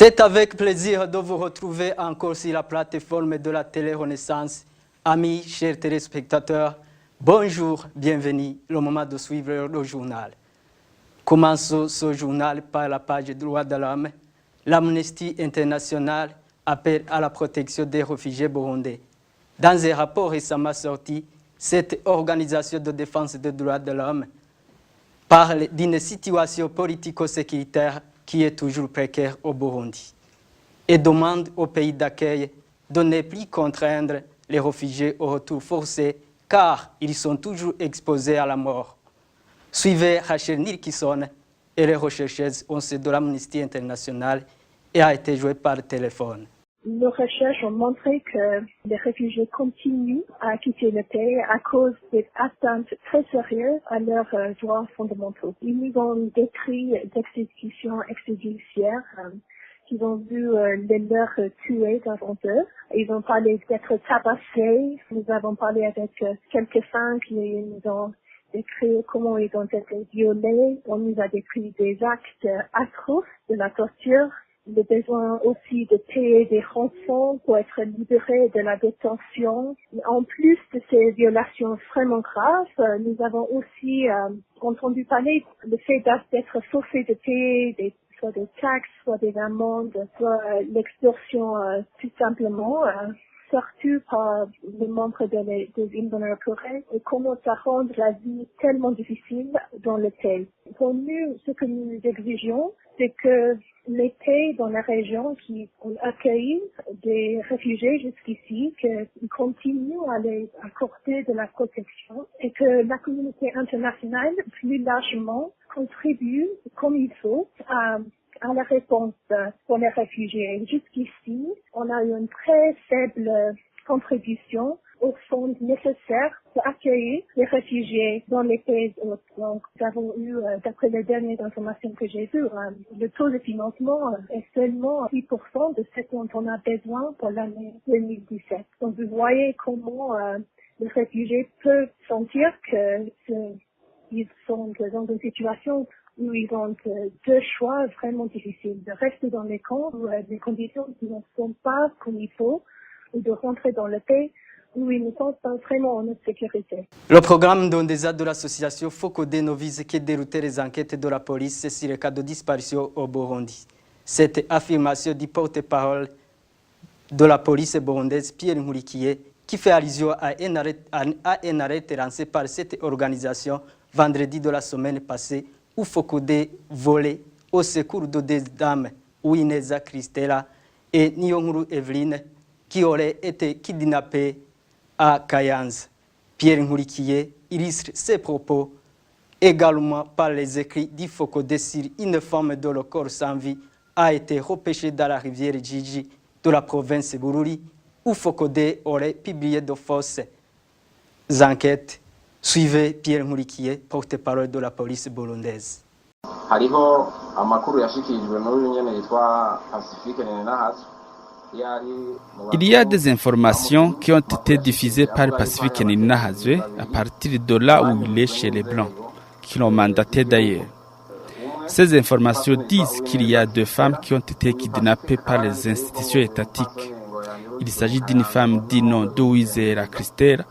C'est avec plaisir de vous retrouver encore sur la plateforme de la télé-Renaissance. Amis, chers téléspectateurs, bonjour, bienvenue. Le moment de suivre le journal. Commençons ce journal par la page des droits de l'homme. L'Amnesty International appelle à la protection des réfugiés burundais. Dans un rapport récemment sorti, cette organisation de défense des droits de l'homme parle d'une situation politico-sécuritaire qui est toujours précaire au Burundi et demande au pays d'accueil de ne plus contraindre les réfugiés au retour forcé car ils sont toujours exposés à la mort. Suivez Rachel Nilkisson et les rechercheuses au sein de l'Amnesty International et a été jouée par téléphone. Nos recherches ont montré que les réfugiés continuent à quitter le pays à cause des atteintes très sérieuses à leurs droits fondamentaux. Ils nous ont décrit d'exécutions extrajudiciaires, qu'ils ont vu les leurs tués devant eux. Ils ont parlé d'être tabassés. Nous avons parlé avec quelques-uns qui nous ont décrit comment ils ont été violés. On nous a décrit des actes atroces de la torture. Le besoin aussi de payer des rançons pour être libérés de la détention. En plus de ces violations vraiment graves, nous avons aussi entendu parler du fait d'être forcés de payer soit des taxes, soit des amendes, soit l'extorsion tout simplement, surtout par les membres des Imbonerakure, et comment ça rend la vie tellement difficile dans le pays. Pour nous, ce que nous exigeons, c'est que les pays dans la région qui ont accueilli des réfugiés jusqu'ici, qu'ils continuent à les accorder de la protection et que la communauté internationale, plus largement, contribue comme il faut à la réponse pour les réfugiés. Jusqu'ici, on a eu une très faible contribution aux fonds nécessaires pour accueillir les réfugiés dans les pays hôtes. Donc, nous avons eu, d'après les dernières informations que j'ai vues, le taux de financement est seulement 6% de ce dont on a besoin pour l'année 2017. Donc, vous voyez comment les réfugiés peuvent sentir qu'ils sont dans une situation où ils ont deux choix vraiment difficiles, de rester dans les camps où les conditions ne sont pas comme il faut, ou de rentrer dans le pays où ils ne sont pas vraiment en sécurité. Le programme d'Ondesa de l'association Focode ne vise que dérouter les enquêtes de la police sur les cas de disparition au Burundi. Cette affirmation du porte-parole de la police burundaise, Pierre Nkurikiye, qui fait allusion à un arrêt lancé par cette organisation vendredi de la semaine passée, où Focode volait au secours de deux dames, Uineza Christella et Niyonkuru Eveline, qui auraient été kidnappées à Kayanza. Pierre Nkurikiye illustre ses propos également par les écrits du Focode sur une femme dont le corps sans vie a été repêché dans la rivière Gigi de la province Bururi, où Focode aurait publié de fausses enquêtes. Suivez Pierre Nkurikiye, porte-parole de la police burundaise. Hariho amakuru yashikirijwe n'uyu nyene yitwa Pacifique Ninahazwe. Il y a des informations qui ont été diffusées par Pacifique Ninahazwe à partir de là où il est chez les Blancs, qui l'ont mandaté d'ailleurs. Ces informations disent qu'il y a deux femmes qui ont été kidnappées par les institutions étatiques. Il s'agit d'une femme du nom d'Uwizera Christella.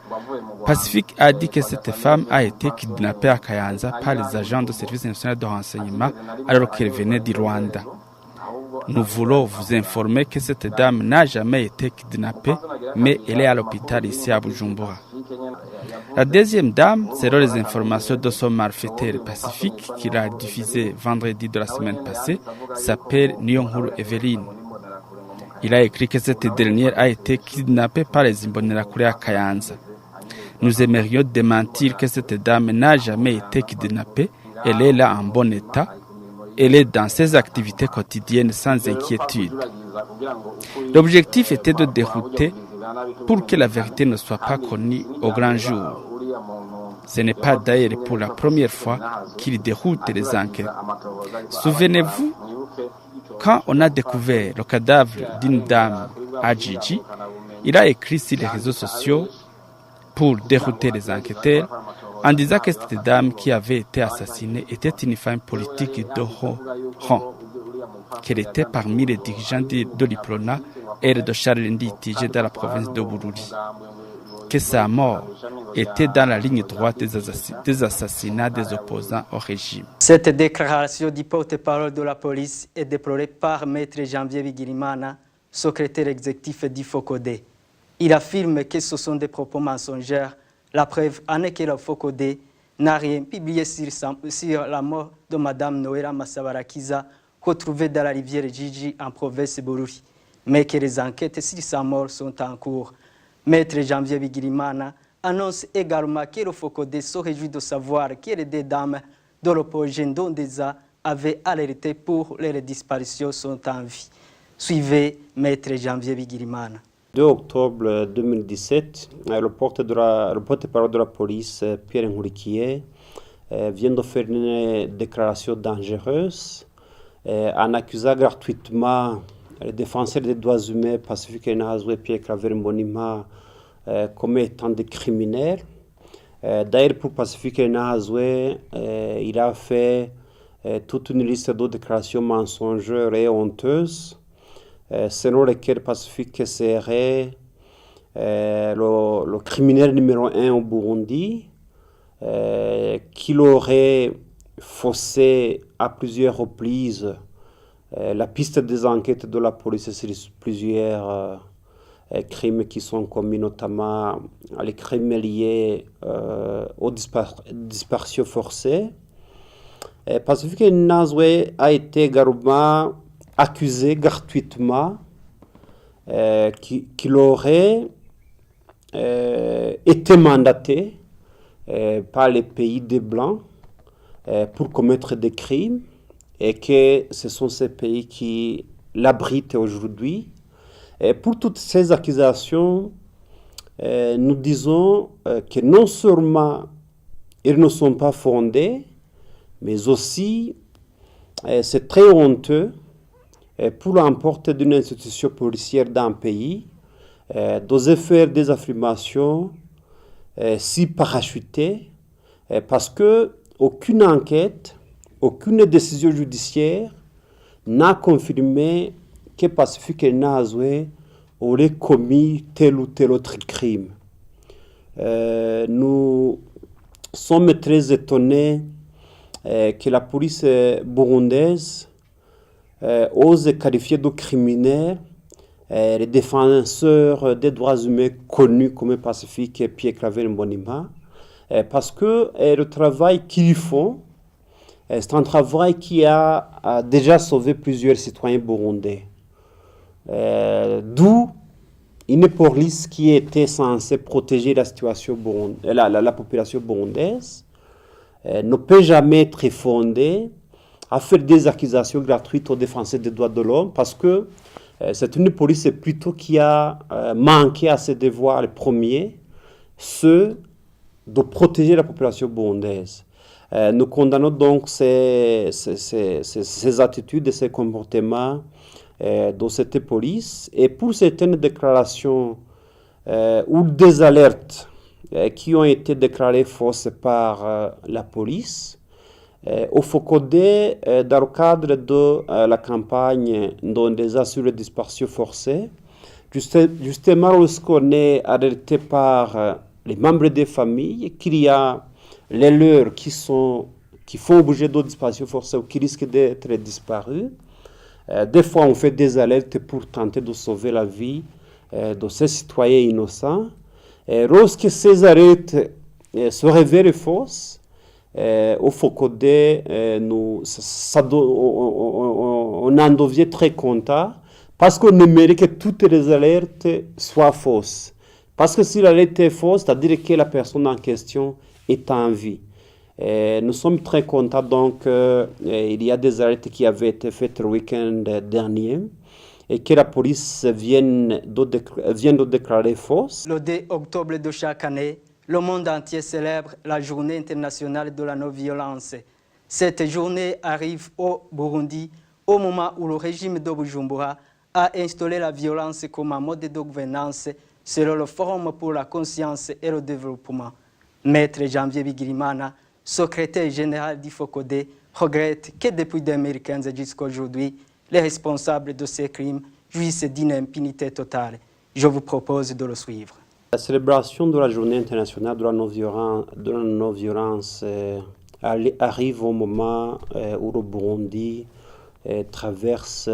Pacifique a dit que cette femme a été kidnappée à Kayanza par les agents du service national de renseignement alors qu'elle venait du Rwanda. Nous voulons vous informer que cette dame n'a jamais été kidnappée, mais elle est à l'hôpital ici à Bujumbura. La deuxième dame, selon les informations de son malfaiteur Pacifique, qu'il a diffusé vendredi de la semaine passée, s'appelle Niyonkuru Eveline. Il a écrit que cette dernière a été kidnappée par les Imbonerakure à Kayanza. Nous aimerions démentir que cette dame n'a jamais été kidnappée, elle est là en bon état. Elle est dans ses activités quotidiennes sans inquiétude. L'objectif était de dérouter pour que la vérité ne soit pas connue au grand jour. Ce n'est pas d'ailleurs pour la première fois qu'il déroute les enquêtes. Souvenez-vous, quand on a découvert le cadavre d'une dame à Gigi, il a écrit sur les réseaux sociaux pour dérouter les enquêteurs en disant que cette dame qui avait été assassinée était une femme politique de haut rang. qu'elle était parmi les dirigeants de l'Iprona et de Charles Nditije dans la province de Bururi, que sa mort était dans la ligne droite des assassinats des opposants au régime. Cette déclaration du porte-parole de la police est déplorée par Maître Janvier Bigirimana, secrétaire exécutif du FOCODE. Il affirme que ce sont des propos mensongers. La preuve en est que le FOCODE n'a rien publié sur la mort de Mme Noëlla Massabarakiza, retrouvée dans la rivière Gigi en province Bururi, mais que les enquêtes sur sa mort sont en cours. Maître Janvier Bigirimana annonce également que le FOCODE se réjouit de savoir que les deux dames de l'opposition d'Ondeza avaient alerté pour leur disparition sont en vie. Suivez Maître Janvier Bigirimana. 2 octobre 2017, le porte-parole de la police, Pierre Nkurikiye, vient de faire une déclaration dangereuse en accusant gratuitement le défenseur des droits humains Pacifique Nahazwe et Pierre Claver Mbonimpa comme étant des criminels. D'ailleurs, pour Pacifique Nahazwe, il a fait toute une liste de déclarations mensongères et honteuses, selon lesquelles Pacifique serait le criminel numéro 1 au Burundi, qu'il aurait faussé à plusieurs reprises la piste des enquêtes de la police sur plusieurs crimes qui sont commis, notamment les crimes liés aux disparitions forcées. Pacifique Nahazwe a été également accusé gratuitement qu'il aurait été mandaté par les pays des Blancs pour commettre des crimes et que ce sont ces pays qui l'abritent aujourd'hui. Et pour toutes ces accusations, nous disons que non seulement ils ne sont pas fondés, mais aussi c'est très honteux pour l'emporter d'une institution policière d'un pays d'oser faire des affirmations si parachutées, parce que aucune enquête, aucune décision judiciaire n'a confirmé que Pacifique Nahazwe aurait commis tel ou tel autre crime. Nous sommes très étonnés que la police burundaise ose qualifier de criminels les défenseurs des droits humains connus comme Pacifique et Pierre Claver Mbonimpa, parce que le travail qu'ils font, c'est un travail qui a déjà sauvé plusieurs citoyens burundais. D'où une police qui était censée protéger la situation la population burundaise ne peut jamais être fondée à faire des accusations gratuites aux défenseurs des droits de l'homme, parce que c'est une police plutôt qui a manqué à ses devoirs premiers, ceux de protéger la population burundaise. Nous condamnons donc ces attitudes et ces comportements de cette police. Et pour certaines déclarations ou des alertes qui ont été déclarées fausses par la police, au FOCODE, dans le cadre de la campagne d'Ondeza sur les disparitions forcées, justement lorsqu'on est alerté par les membres des familles qu'il y a les leurs qui font objet de disparition forcée ou qui risquent d'être disparus, des fois on fait des alertes pour tenter de sauver la vie de ces citoyens innocents. Et lorsque ces alertes se révèlent fausses, au FOCODE, on en devient très content, parce qu'on aimerait que toutes les alertes soient fausses. Parce que si l'alerte est fausse, c'est-à-dire que la personne en question est en vie. Nous sommes très contents, donc il y a des alertes qui avaient été faites le week-end dernier et que la police vient de déclarer fausses. Le 2 octobre de chaque année, le monde entier célèbre la Journée internationale de la non-violence. Cette journée arrive au Burundi au moment où le régime de Bujumbura a installé la violence comme un mode de gouvernance selon le Forum pour la conscience et le développement. Maître Janvier Bigirimana, secrétaire général du FOCODE, regrette que depuis 2015 jusqu'à aujourd'hui, les responsables de ces crimes jouissent d'une impunité totale. Je vous propose de le suivre. La célébration de la Journée internationale de la non-violence arrive au moment où le Burundi traverse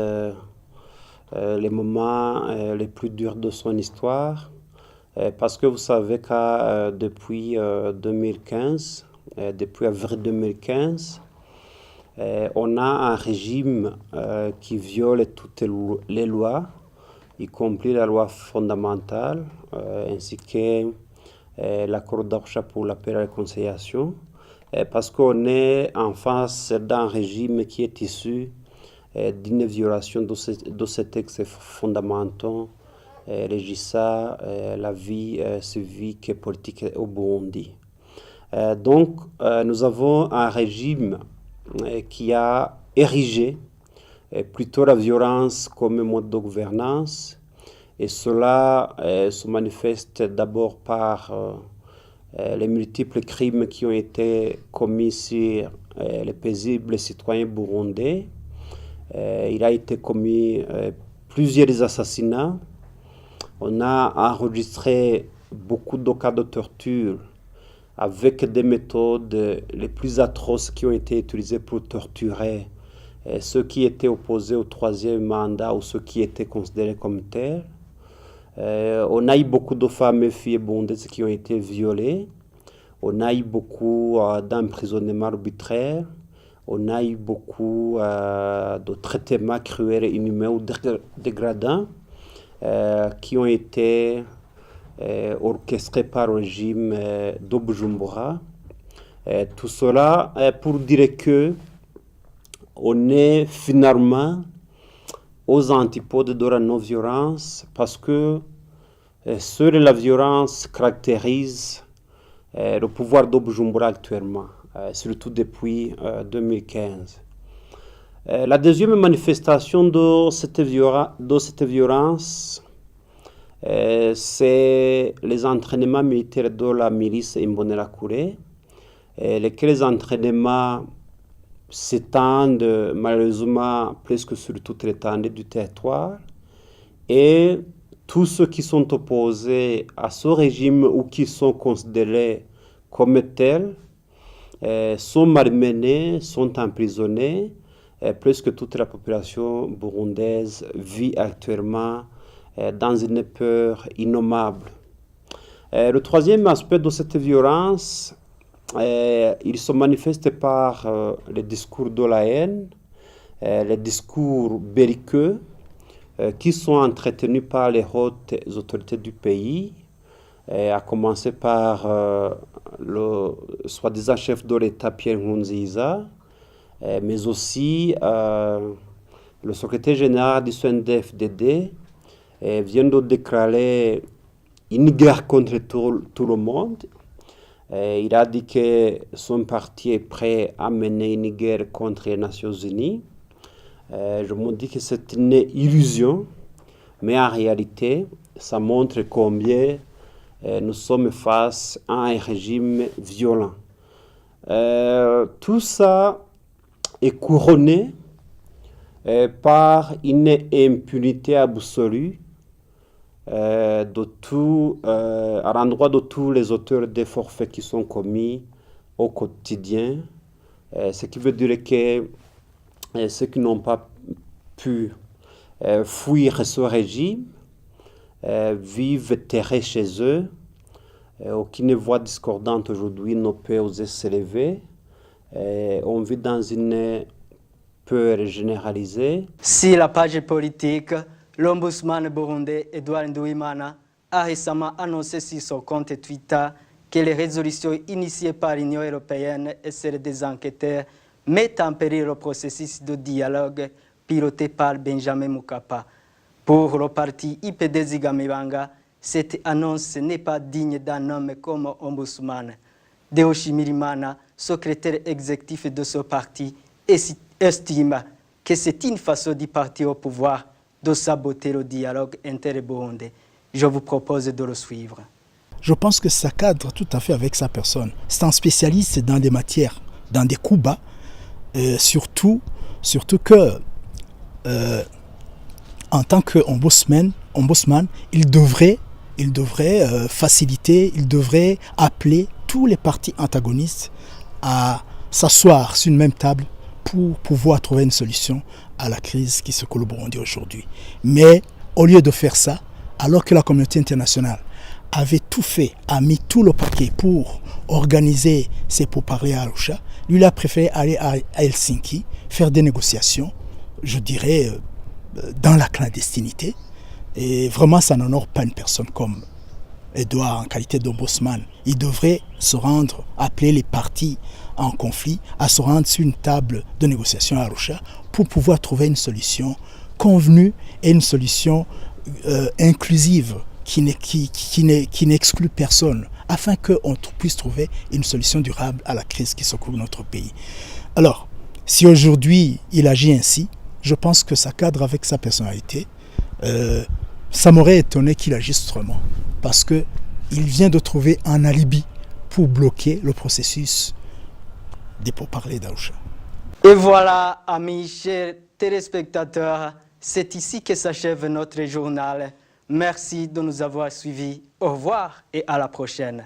les moments les plus durs de son histoire. Parce que vous savez que depuis 2015, depuis avril 2015, on a un régime qui viole toutes les lois, y compris la loi fondamentale, ainsi que l'accord d'Arusha pour la paix et la réconciliation, parce qu'on est en face d'un régime qui est issu d'une violation de ces textes fondamentaux régissant la vie civique et politique au Burundi. Donc, nous avons un régime qui a érigé plutôt la violence comme mode de gouvernance, et cela se manifeste d'abord par les multiples crimes qui ont été commis sur les paisibles citoyens burundais. Il a été commis plusieurs assassinats. On a enregistré beaucoup de cas de torture avec des méthodes les plus atroces qui ont été utilisées pour torturer ceux qui étaient opposés au troisième mandat ou ceux qui étaient considérés comme tels. On a eu beaucoup de femmes et filles burundaises qui ont été violées. On a eu beaucoup d'emprisonnements arbitraires. On a eu beaucoup de traitements cruels, inhumains ou dégradants qui ont été orchestrés par le régime de Bujumbura. Tout cela pour dire que on est finalement aux antipodes de la non-violence, parce que seule la violence caractérise le pouvoir de Bujumbura actuellement, surtout depuis 2015. La deuxième manifestation de cette violence, c'est les entraînements militaires de la milice Imbonerakure, lesquels entraînements s'étendent malheureusement presque sur toute l'étendue du territoire, et tous ceux qui sont opposés à ce régime ou qui sont considérés comme tels sont malmenés, sont emprisonnés. Presque toute la population burundaise vit actuellement dans une peur innommable. Le troisième aspect de cette violence, il se manifeste par les discours de la haine, les discours belliqueux qui sont entretenus par les hautes autorités du pays, à commencer par le soi-disant chef de l'État Pierre Nkurunziza, mais aussi le secrétaire général du CNDD-FDD vient de déclarer une guerre contre tout le monde. Il a dit que son parti est prêt à mener une guerre contre les Nations Unies. Je me dis que c'est une illusion, mais en réalité, ça montre combien nous sommes face à un régime violent. Tout ça est couronné par une impunité absolue à l'endroit de tous les auteurs des forfaits qui sont commis au quotidien, ce qui veut dire que ceux qui n'ont pas pu fuir ce régime vivent terrés chez eux. Aucune voix discordante aujourd'hui ne peut oser s'élever. On vit dans une peur généralisée. Si la page politique, l'ombudsman burundais Edouard Nduwimana a récemment annoncé sur son compte Twitter que les résolutions initiées par l'Union européenne et celles des enquêteurs mettent en péril le processus de dialogue piloté par Benjamin Mkapa. Pour le parti IPD Zigamibanga, cette annonce n'est pas digne d'un homme comme ombudsman. Deo Shimirimana, secrétaire exécutif de ce parti, estime que c'est une façon du parti au pouvoir de saboter le dialogue inter-burundais. Je vous propose de le suivre. Je pense que ça cadre tout à fait avec sa personne. C'est un spécialiste dans des matières, dans des coups bas, surtout que en tant qu'ombudsman, il devrait faciliter, il devrait appeler tous les partis antagonistes à s'asseoir sur une même table pour pouvoir trouver une solution à la crise qui secoue le Burundi aujourd'hui. Mais au lieu de faire ça, alors que la communauté internationale avait tout fait, a mis tout le paquet pour organiser ces pourparlers à Arusha, lui il a préféré aller à Helsinki, faire des négociations, je dirais, dans la clandestinité. Et vraiment, ça n'honore pas une personne comme Edouard en qualité d'ombudsman. Il devrait se rendre, appeler les partis en conflit à se rendre sur une table de négociation à Arusha pour pouvoir trouver une solution convenue et une solution inclusive qui n'exclut personne, afin qu'on puisse trouver une solution durable à la crise qui secoue notre pays. Alors, si aujourd'hui il agit ainsi, je pense que ça cadre avec sa personnalité. Ça m'aurait étonné qu'il agisse autrement, parce qu'il vient de trouver un alibi pour bloquer le processus des pourparlers d'Arusha. Et voilà, amis, chers téléspectateurs, c'est ici que s'achève notre journal. Merci de nous avoir suivis. Au revoir et à la prochaine.